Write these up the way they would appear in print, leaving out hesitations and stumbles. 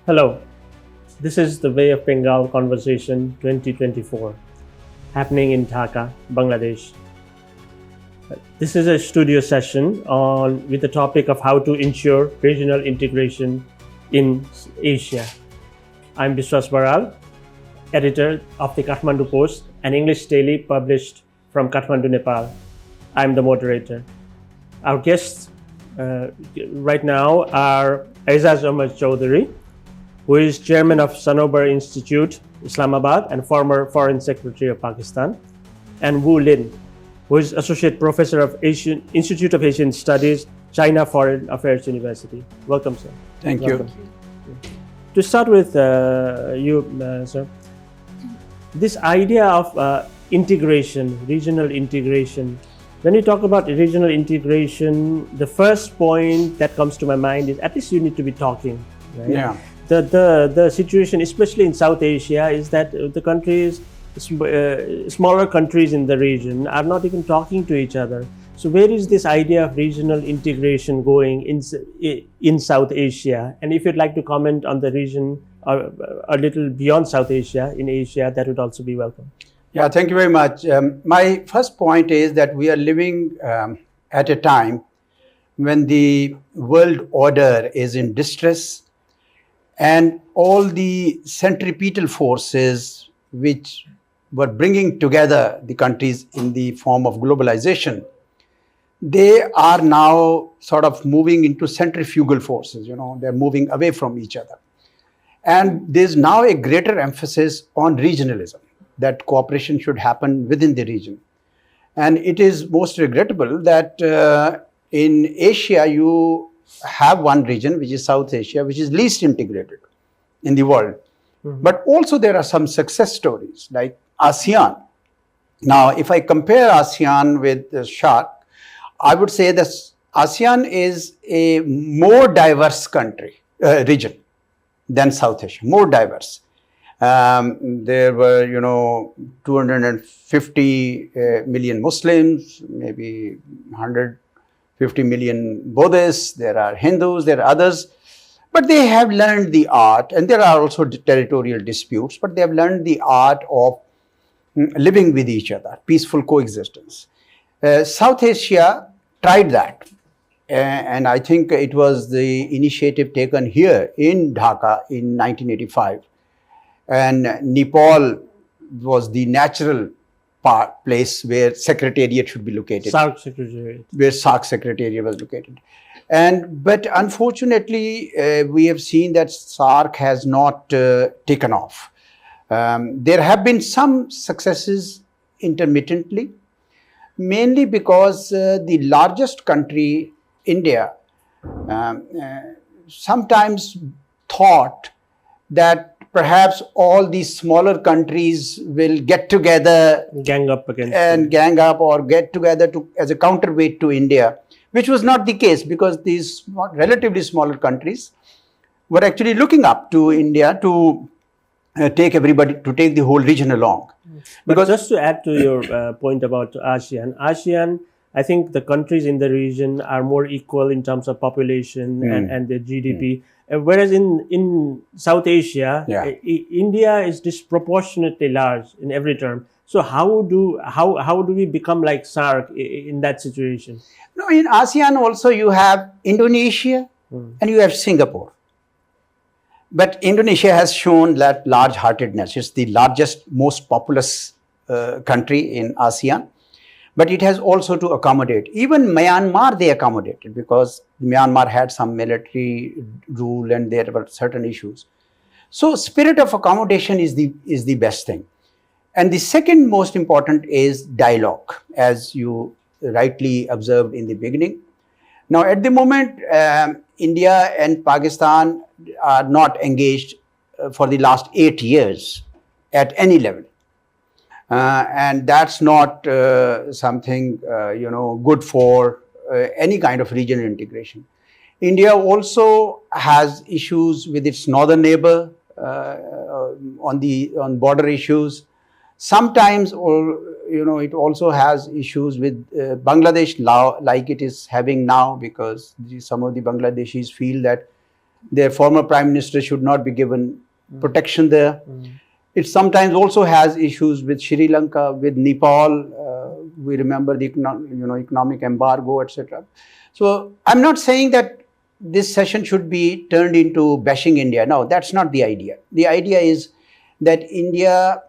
Hello, this is the Way of Bengal Conversation 2024, happening in Dhaka, Bangladesh. This is a studio session with the topic of how to ensure regional integration in Asia. I'm Biswas Baral, editor of the Kathmandu Post, an English daily published from Kathmandu, Nepal. I'm the moderator. Our guests right now are Aizaz Ahmad Chaudhry, who is chairman of Sanober Institute, Islamabad, and former Foreign Secretary of Pakistan, and WuLin, who is associate professor of Institute of Asian Studies, China Foreign Affairs University. Welcome, sir. Thank Welcome. you. To start with you, sir, this idea of integration, regional integration. When you talk about regional integration, the first point that comes to my mind is at least you need to be talking, right? Yeah. The situation, especially in South Asia, is that the countries, smaller countries in the region, are not even talking to each other. So where is this idea of regional integration going in South Asia? And if you'd like to comment on the region a little beyond South Asia, in Asia, that would also be welcome. Yeah, thank you very much. My first point is that we are living at a time when the world order is in distress, and all the centripetal forces which were bringing together the countries in the form of globalization, they are now sort of moving into centrifugal forces. They're moving away from each other. And there's now a greater emphasis on regionalism, that cooperation should happen within the region. And it is most regrettable that in Asia, you have one region, which is South Asia, which is least integrated in the world. Mm-hmm. But also there are some success stories like ASEAN. Now, if I compare ASEAN with SHARC, I would say that ASEAN is a more diverse region than South Asia, more diverse. There were, 250 million Muslims, maybe 150 million Buddhists, there are Hindus, there are others. But they have learned the art, and there are also territorial disputes, but they have learned the art of living with each other, peaceful coexistence. South Asia tried that. And I think it was the initiative taken here in Dhaka in 1985. And Nepal was the natural place where Secretariat should be located. SAARC Secretariat. Where SAARC Secretariat was located. But unfortunately, we have seen that SAARC has not taken off. There have been some successes intermittently, mainly because the largest country, India, sometimes thought that perhaps all these smaller countries will get together, gang up or get together as a counterweight to India, which was not the case, because these relatively smaller countries were actually looking up to India to take the whole region along. But just to add to your point about ASEAN, I think the countries in the region are more equal in terms of population and their GDP. Whereas in South Asia, India is disproportionately large in every term. So how do we become like SAARC in that situation? No, in ASEAN also you have Indonesia and you have Singapore. But Indonesia has shown that large-heartedness. It's the largest, most populous country in ASEAN. But it has also to accommodate. Even Myanmar, they accommodated, because Myanmar had some military rule and there were certain issues. So spirit of accommodation is the best thing. And the second most important is dialogue, as you rightly observed in the beginning. Now, at the moment, India and Pakistan are not engaged for the last 8 years at any level. And that's not something, good for any kind of regional integration. India also has issues with its northern neighbor on border issues. Sometimes, it also has issues with Bangladesh, like it is having now, because some of the Bangladeshis feel that Their former prime minister should not be given protection there. It sometimes also has issues with Sri Lanka, with Nepal. We remember the economic embargo, etc. So I'm not saying that this session should be turned into bashing India. No, that's not the idea. The idea is that India,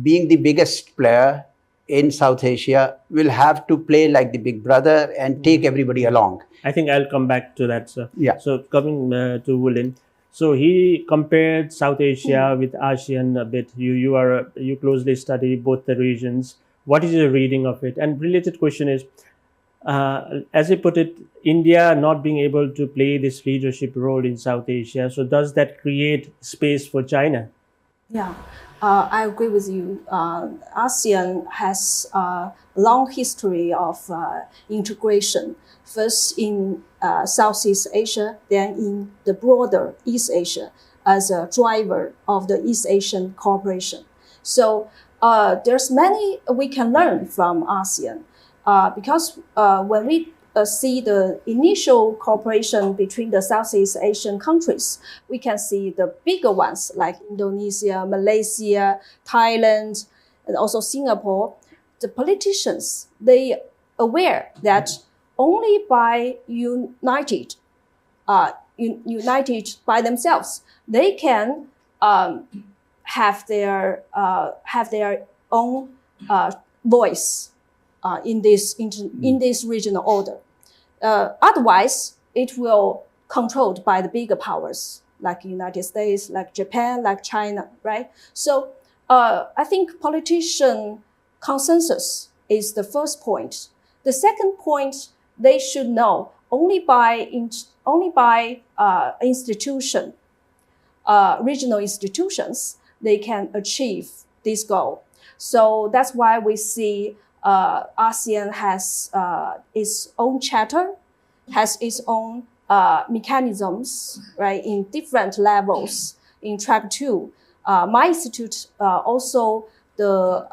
being the biggest player in South Asia, will have to play like the big brother and take everybody along. I think I'll come back to that, sir. Yeah. So coming to WuLin, so he compared South Asia with ASEAN a bit. You closely study both the regions. What is your reading of it? And related question is, as he put it, India not being able to play this leadership role in South Asia. So does that create space for China? Yeah, I agree with you. ASEAN has a long history of integration, first in Southeast Asia, then in the broader East Asia as a driver of the East Asian cooperation. So there's many we can learn from ASEAN because when we see the initial cooperation between the Southeast Asian countries, we can see the bigger ones like Indonesia, Malaysia, Thailand, and also Singapore. The politicians, they aware that only by united by themselves, they can have their own voice in this regional order. Otherwise, it will controlled by the bigger powers like the United States, like Japan, like China, right? So I think politician consensus is the first point. The second point, they should know only by regional institutions, they can achieve this goal. So that's why we see ASEAN has its own charter, has its own mechanisms, right, in different levels in track 2. My institute also the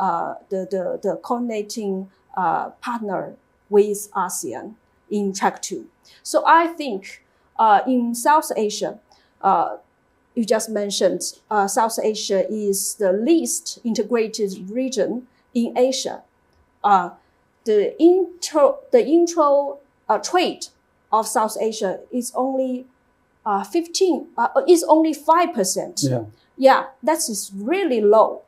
coordinating partner with ASEAN in track 2. So I think in South Asia, you just mentioned South Asia is the least integrated region in Asia. The intro trade of South Asia is only 5%. Yeah, that is really low.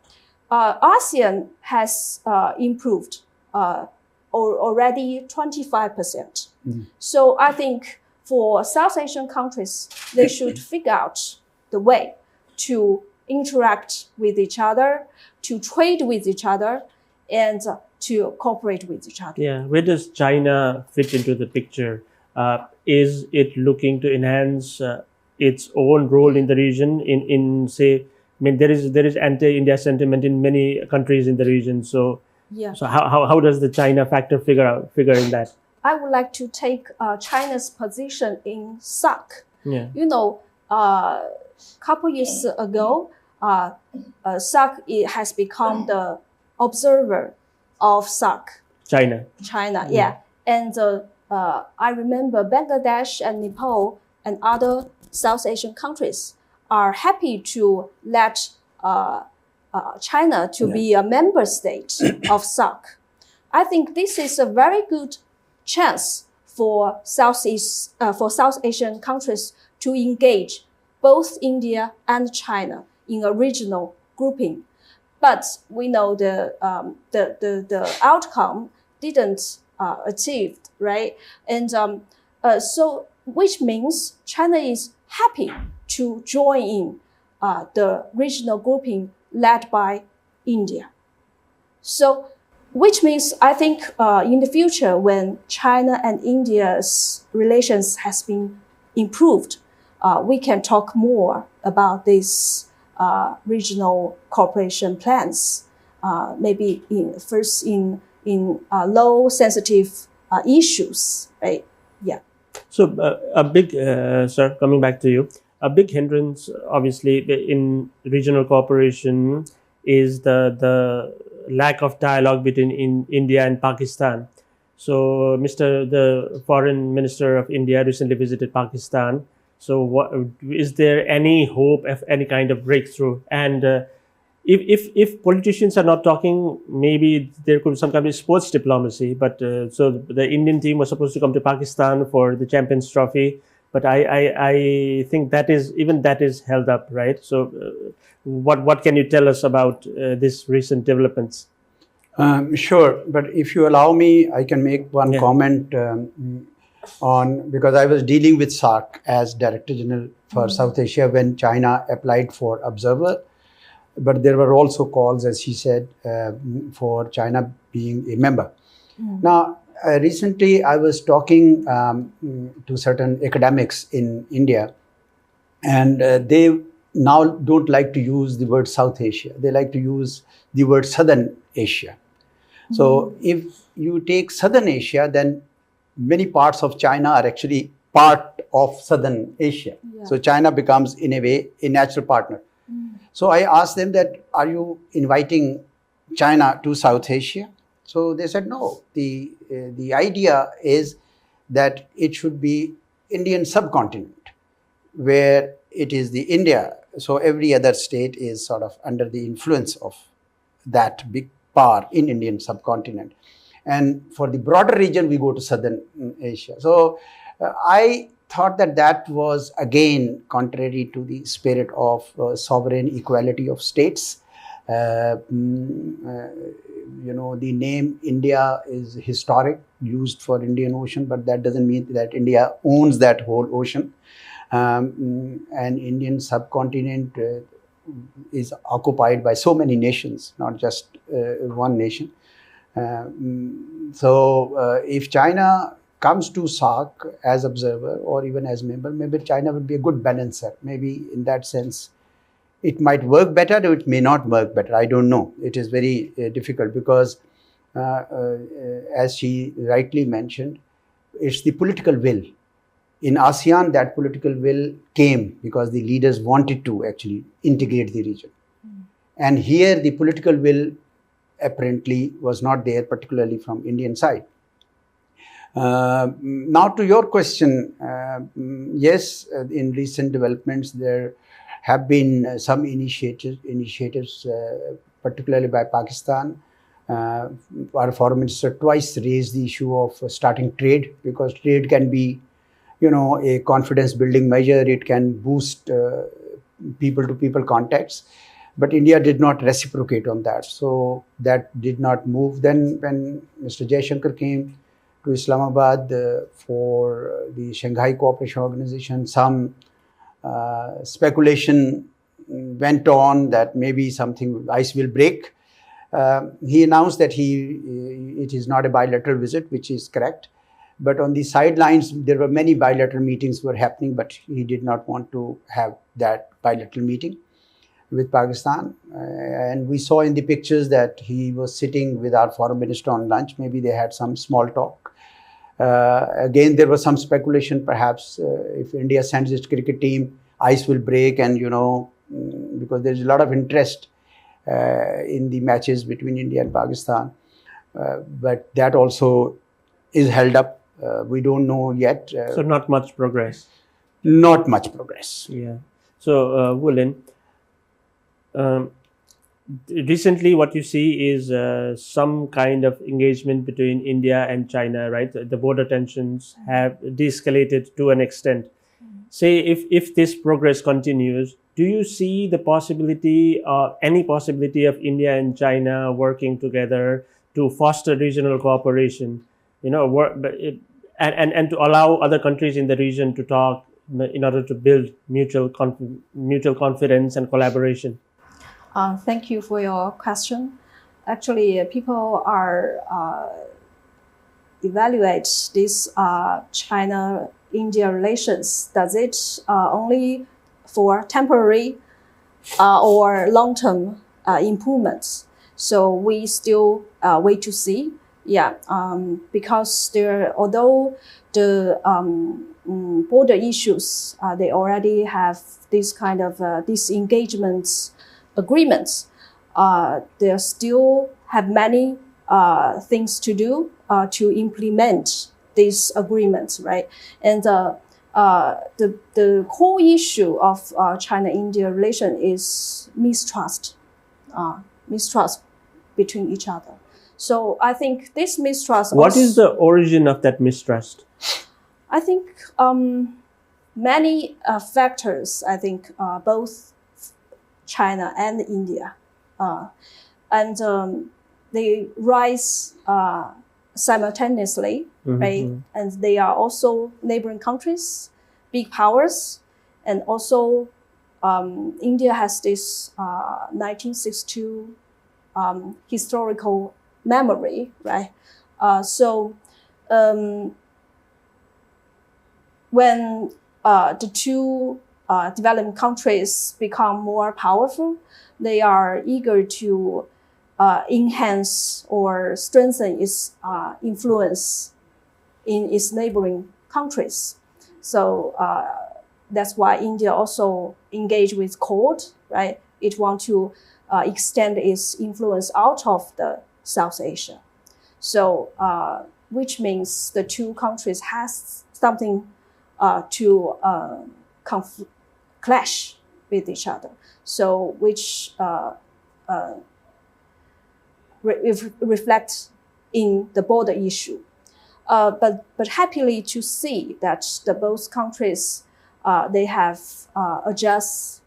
ASEAN has improved already 25%. So I think for South Asian countries, they should figure out the way to interact with each other, to trade with each other, and to cooperate with each other. Yeah, where does China fit into the picture? Is it looking to enhance its own role in the region? In say, I mean, there is anti-India sentiment in many countries in the region. So, yeah. So how does the China factor figure in that? I would like to take China's position in SAARC. Yeah. You know, couple years ago, SAARC has become the observer of SAARC. China, yeah. And I remember Bangladesh and Nepal and other South Asian countries are happy to let China to be a member state of SAARC. I think this is a very good chance for South Asian countries to engage both India and China in a regional grouping. But we know the outcome didn't achieved, right? And so which means China is happy to join in the regional grouping led by India. So which means I think in the future when China and India's relations has been improved, we can talk more about these regional cooperation plans, maybe first in low sensitive issues, right? Yeah. So a big, sir, coming back to you, a big hindrance, obviously, in regional cooperation is the lack of dialogue between India and Pakistan. So the Foreign Minister of India recently visited Pakistan. So, is there any hope of any kind of breakthrough? And if politicians are not talking, maybe there could be some kind of sports diplomacy. But so the Indian team was supposed to come to Pakistan for the Champions Trophy, but I think that is held up, right? So, what can you tell us about these recent developments? Sure, but if you allow me, I can make one Yeah. comment on, because I was dealing with SAARC as Director General for South Asia when China applied for observer. But there were also calls, as he said, for China being a member. Now, recently I was talking to certain academics in India, and they now don't like to use the word South Asia. They like to use the word Southern Asia. So if you take Southern Asia, then many parts of China are actually part of Southern Asia. Yeah. So China becomes, in a way, a natural partner. So I asked them that, are you inviting China to South Asia? So they said, no. The idea is that it should be Indian subcontinent, where it is the India. So every other state is sort of under the influence of that big power in Indian subcontinent. And for the broader region, we go to Southern Asia. So I thought that was again contrary to the spirit of sovereign equality of states. The name India is historic, used for Indian Ocean, but that doesn't mean that India owns that whole ocean. And Indian subcontinent is occupied by so many nations, not just one nation. If China comes to SAARC as observer or even as member, maybe China would be a good balancer. Maybe in that sense, it might work better or it may not work better. I don't know. It is very difficult because, as she rightly mentioned, it's the political will. In ASEAN, that political will came because the leaders wanted to actually integrate the region. And here, the political will apparently was not there, particularly from Indian side. Now to your question, yes, in recent developments, there have been some initiatives, particularly by Pakistan. Our foreign minister twice raised the issue of starting trade, because trade can be, a confidence building measure. It can boost people to people contacts. But India did not reciprocate on that. So that did not move. Then when Mr. Jaishankar came to Islamabad for the Shanghai Cooperation Organization, some speculation went on that maybe something ice will break. He announced that it is not a bilateral visit, which is correct. But on the sidelines, there were many bilateral meetings were happening, but he did not want to have that bilateral meeting with Pakistan. And we saw in the pictures that he was sitting with our foreign minister on lunch. Maybe they had some small talk. Again, there was some speculation, perhaps if India sends its cricket team, ice will break, and because there's a lot of interest in the matches between India and Pakistan. But that also is held up. We don't know yet. So not much progress. Not much progress. Yeah. So WuLin, recently what you see is some kind of engagement between India and China, right? The border tensions have de-escalated to an extent. Say if this progress continues, do you see the possibility, any possibility of India and China working together to foster regional cooperation, and to allow other countries in the region to talk in order to build mutual confidence and collaboration? Thank you for your question. Actually, people are evaluate this China-India relations. Does it only for temporary or long-term improvements? So we still wait to see. Yeah, because although the border issues, they already have this kind of disengagement agreements. They still have many things to do to implement these agreements, right? And the core issue of China-India relation is mistrust between each other. So I think this mistrust. What is the origin of that mistrust? I think many factors. I think both China and India, and they rise simultaneously, right? And they are also neighboring countries, big powers, and also India has this 1962 historical memory, right? When the two developing countries become more powerful, they are eager to enhance or strengthen its influence in its neighboring countries. So that's why India also engaged with Quad, right? It wants to extend its influence out of the South Asia. So which means the two countries has something to clash with each other. So which reflects in the border issue. But happily to see that the both countries they have adjust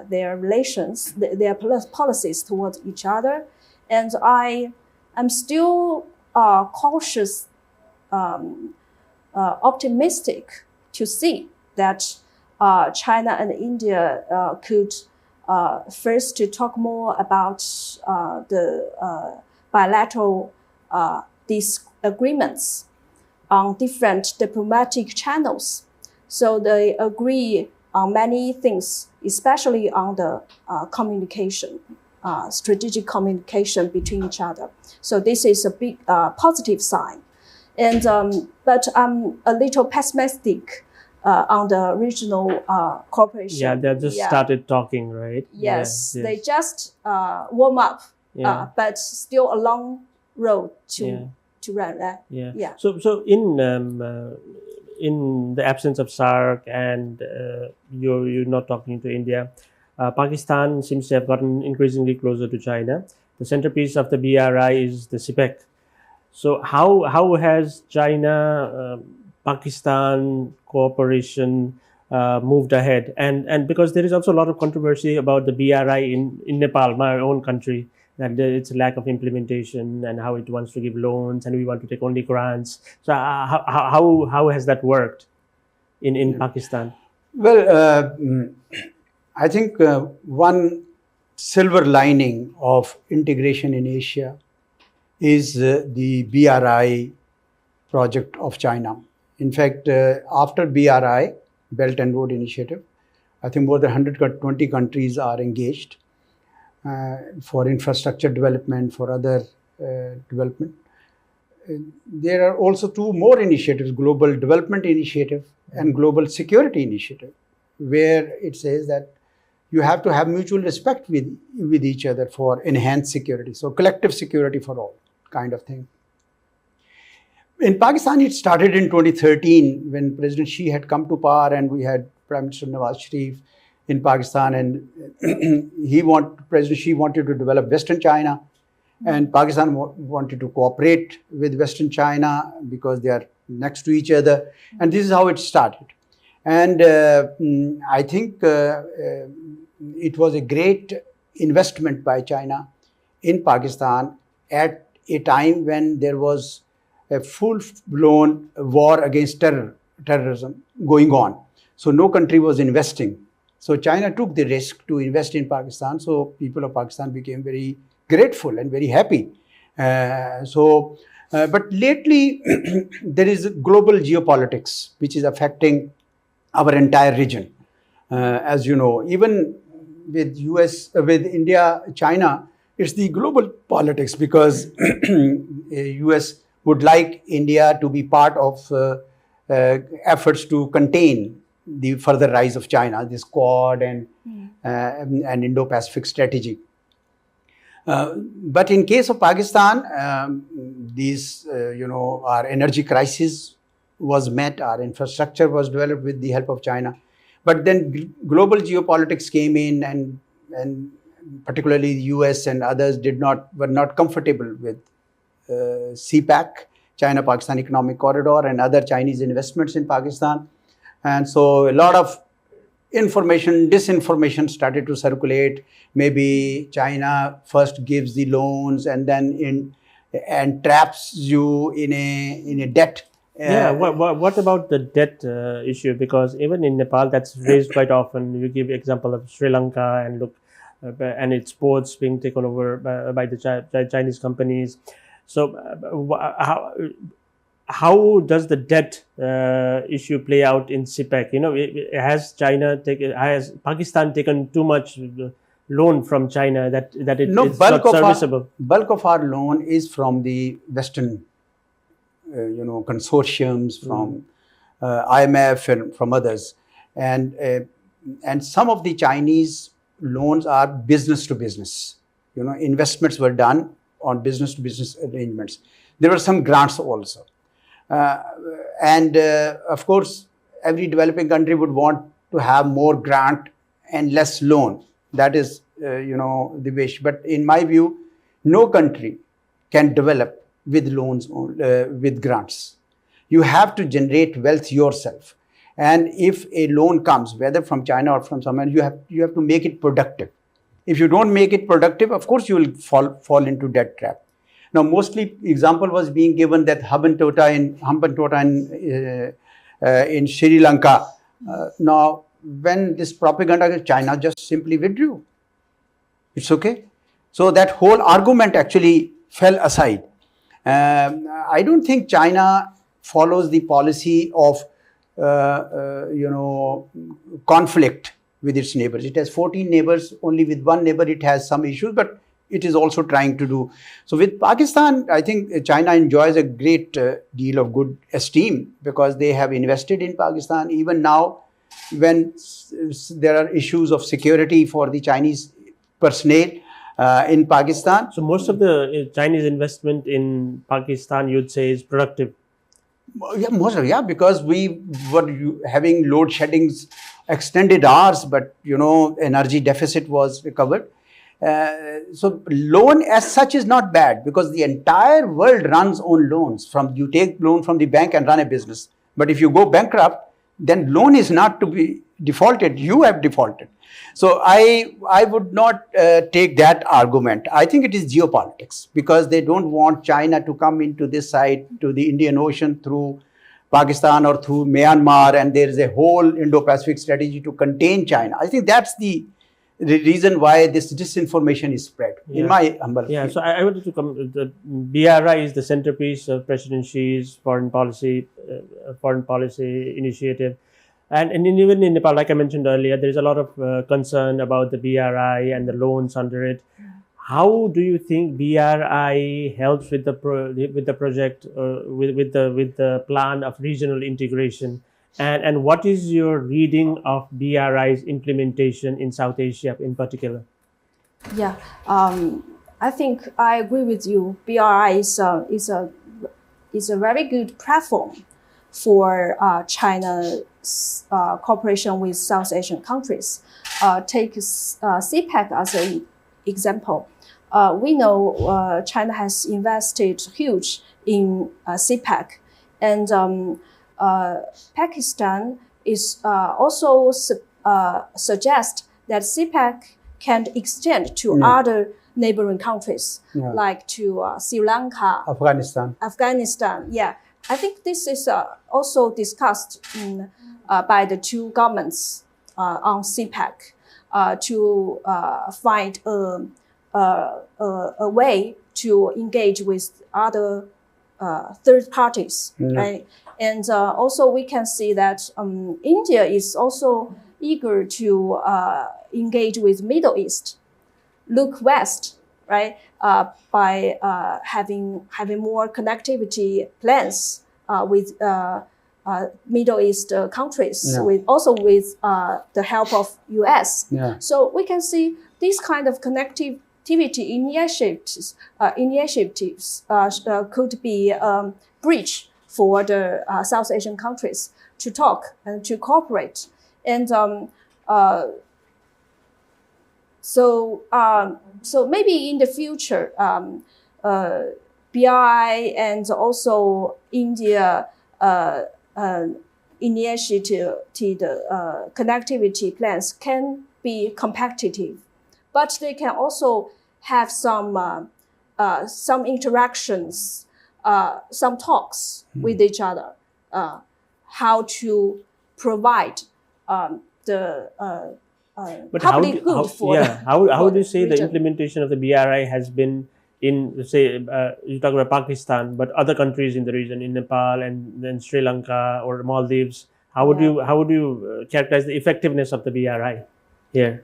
their relations, their policies towards each other, and I am still cautious, optimistic to see that China and India could first to talk more about the bilateral disagreements on different diplomatic channels. So they agree on many things, especially on the communication, strategic communication between each other. So this is a big positive sign. And but I'm a little pessimistic on the regional cooperation. Yeah, they just started talking, right? Yes, they just warm up, but still a long road to run. So in the absence of SAARC and you're not talking to India, Pakistan seems to have gotten increasingly closer to China. The centerpiece of the BRI is the CPEC. So how has China Pakistan cooperation moved ahead? And because there is also a lot of controversy about the BRI in Nepal, my own country, that it's a lack of implementation and how it wants to give loans and we want to take only grants. So how has that worked in Pakistan? Well, I think one silver lining of integration in Asia is the BRI project of China. In fact, after BRI, Belt and Road Initiative, I think more than 120 countries are engaged for infrastructure development, for other development. There are also two more initiatives, Global Development Initiative and Global Security Initiative, where it says that you have to have mutual respect with each other for enhanced security. So collective security for all kind of thing. In Pakistan, it started in 2013 when President Xi had come to power and we had Prime Minister Nawaz Sharif in Pakistan, and President Xi wanted to develop Western China, and Pakistan wanted to cooperate with Western China because they are next to each other, and this is how it started. And I think it was a great investment by China in Pakistan at a time when there was a full-blown war against terrorism going on. So no country was investing. So China took the risk to invest in Pakistan. So people of Pakistan became very grateful and very happy. But lately, there is global geopolitics, which is affecting our entire region. As you know, even with India, China, it's the global politics because US would like India to be part of efforts to contain the further rise of China, this Quad and Indo-Pacific strategy. But in case of Pakistan, our energy crisis was met, our infrastructure was developed with the help of China. But then global geopolitics came in, and particularly the US and others were not comfortable with CPAC, China-Pakistan Economic Corridor, and other Chinese investments in Pakistan. And so a lot of disinformation started to circulate. Maybe China first gives the loans and then traps you in a debt. What about the debt issue? Because even in Nepal, that's raised quite often. You give example of Sri Lanka and look, and its ports being taken over by the Chinese companies. So how does the debt issue play out in CPEC? You know, has Pakistan taken too much loan from China that it's not serviceable? Bulk of our loan is from the Western, consortiums, from IMF and from others, and some of the Chinese loans are business to business. Investments were done on business to business arrangements. There were some grants also. Of course, every developing country would want to have more grant and less loan. That is, the wish. But in my view, no country can develop with loans, with grants. You have to generate wealth yourself. And if a loan comes, whether from China or from somewhere, you have to make it productive. If you don't make it productive, of course, you will fall into debt trap. Now, mostly example was being given that hub and tota in Sri Lanka. Now, when this propaganda, China just simply withdrew. It's okay. So that whole argument actually fell aside. I don't think China follows the policy of conflict with its neighbors. It has 14 neighbors. Only with one neighbor it has some issues, but it is also trying to do. So with Pakistan, I think China enjoys a great deal of good esteem because they have invested in Pakistan. Even now, when there are issues of security for the Chinese personnel in Pakistan. So most of the Chinese investment in Pakistan, you'd say, is productive. Yeah, because we were having load sheddings, extended hours, but energy deficit was recovered. So loan as such is not bad because the entire world runs on loans. You take loan from the bank and run a business. But if you go bankrupt, then loan is not to be defaulted. You have defaulted. So I would not take that argument. I think it is geopolitics because they don't want China to come into this side, to the Indian Ocean through Pakistan or through Myanmar, and there is a whole Indo-Pacific strategy to contain China. I think that's the reason why this disinformation is spread, in my humble opinion. So I wanted to come. The BRI is the centerpiece of President Xi's foreign policy initiative. And even in Nepal, like I mentioned earlier, there is a lot of concern about the BRI and the loans under it. How do you think BRI helps with the project, with the plan of regional integration? And what is your reading of BRI's implementation in South Asia in particular? Yeah, I think I agree with you. BRI is a very good platform for China's cooperation with South Asian countries. Take CPEC as an example. We know China has invested huge in CPEC, and Pakistan is also suggest that CPEC can extend to other neighboring countries, like to Sri Lanka, Afghanistan. Yeah, I think this is also discussed by the two governments on CPEC to find a way to engage with other third parties, right? And also we can see that India is also eager to engage with Middle East, look west, right? By having more connectivity plans with Middle East countries, with the help of US. So we can see this kind of connectivity initiatives could be bridge for the South Asian countries to talk and to cooperate. And so maybe in the future, BRI and also India initiated connectivity plans can be competitive, but they can also have some interactions, some talks with each other, how to provide the But public good for how do you say the region. implementation of the BRI has been in, say, you talk about Pakistan, but other countries in the region, in Nepal and then Sri Lanka or Maldives? How would you characterize the effectiveness of the BRI here?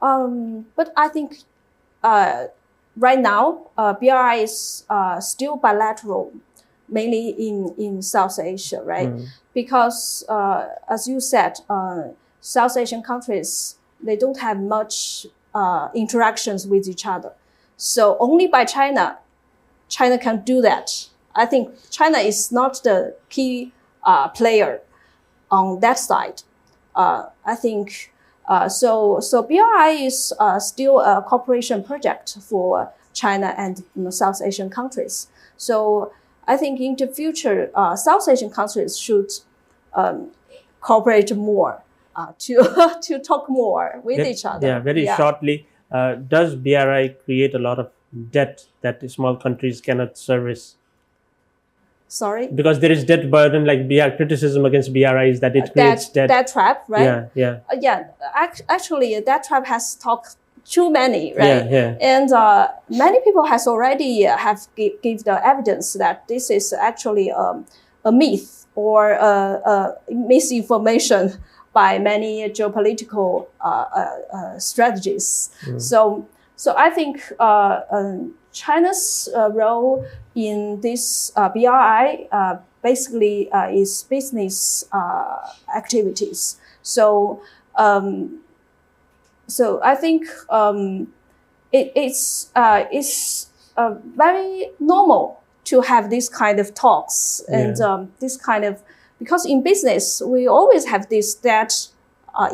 But I think right now BRI is still bilateral, mainly in South Asia, right? Because as you said, South Asian countries, they don't have much interactions with each other. So only by China can do that. I think China is not the key player on that side. I think so BRI is still a cooperation project for China and South Asian countries. So I think in the future, South Asian countries should cooperate more to talk more with each other. Yeah, very shortly. Does BRI create a lot of debt that the small countries cannot service? Sorry? Because there is debt burden, like criticism against BRI is that it creates debt. That trap, right? Yeah. Actually, that trap has talked too many, right? Yeah. And many people has already give the evidence that this is actually a myth or misinformation by many geopolitical strategies. So I think China's role in this BRI basically is business activities. So I think it's very normal to have this kind of talks and this kind of, because in business we always have this debt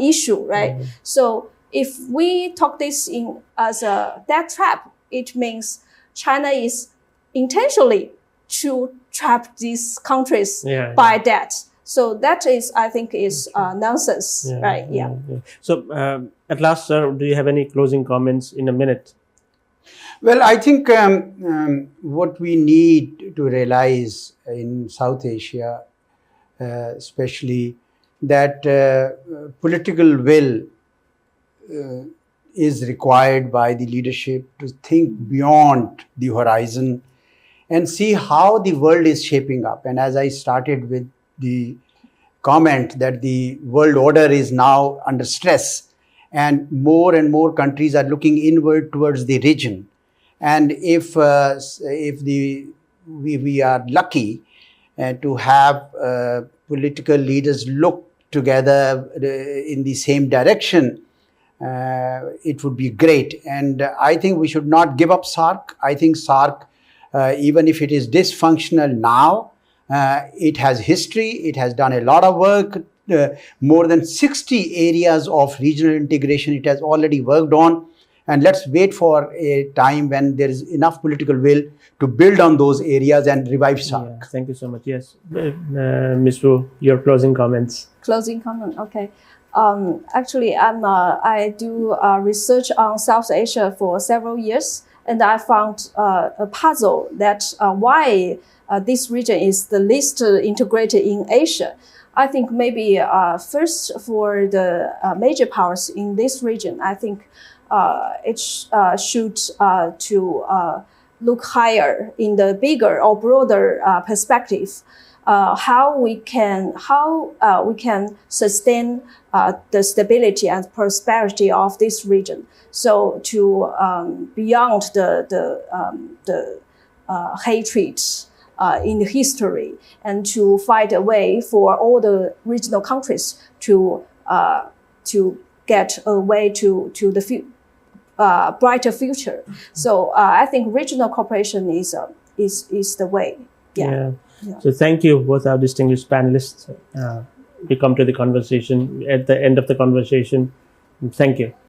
issue, right? So if we talk this in as a debt trap, it means China is intentionally to trap these countries by debt. So that is, I think, is nonsense, right? Yeah. So at last, sir, do you have any closing comments in a minute? Well, I think what we need to realize in South Asia, especially, that political will is required by the leadership to think beyond the horizon and see how the world is shaping up. And as I started with the comment that the world order is now under stress and more countries are looking inward towards the region. And if we are lucky to have political leaders look together in the same direction, it would be great. And I think we should not give up SAARC. I think SAARC, even if it is dysfunctional now, it has history, it has done a lot of work, more than 60 areas of regional integration it has already worked on. And let's wait for a time when there is enough political will to build on those areas and revive SAARC. Yeah, thank you so much. Yes, Ms. Wu, your closing comments. Closing comment, okay. Actually, I do research on South Asia for several years, and I found a puzzle that why this region is the least integrated in Asia. I think maybe first for the major powers in this region, I think it should to look higher in the bigger or broader perspective. How we can sustain the stability and prosperity of this region. So to beyond the hatred in history, and to find a way for all the regional countries to get a way to the brighter future. So I think regional cooperation is the way. Yeah. Yeah. So thank you, both our distinguished panelists. We come to the conversation at the end of the conversation. Thank you.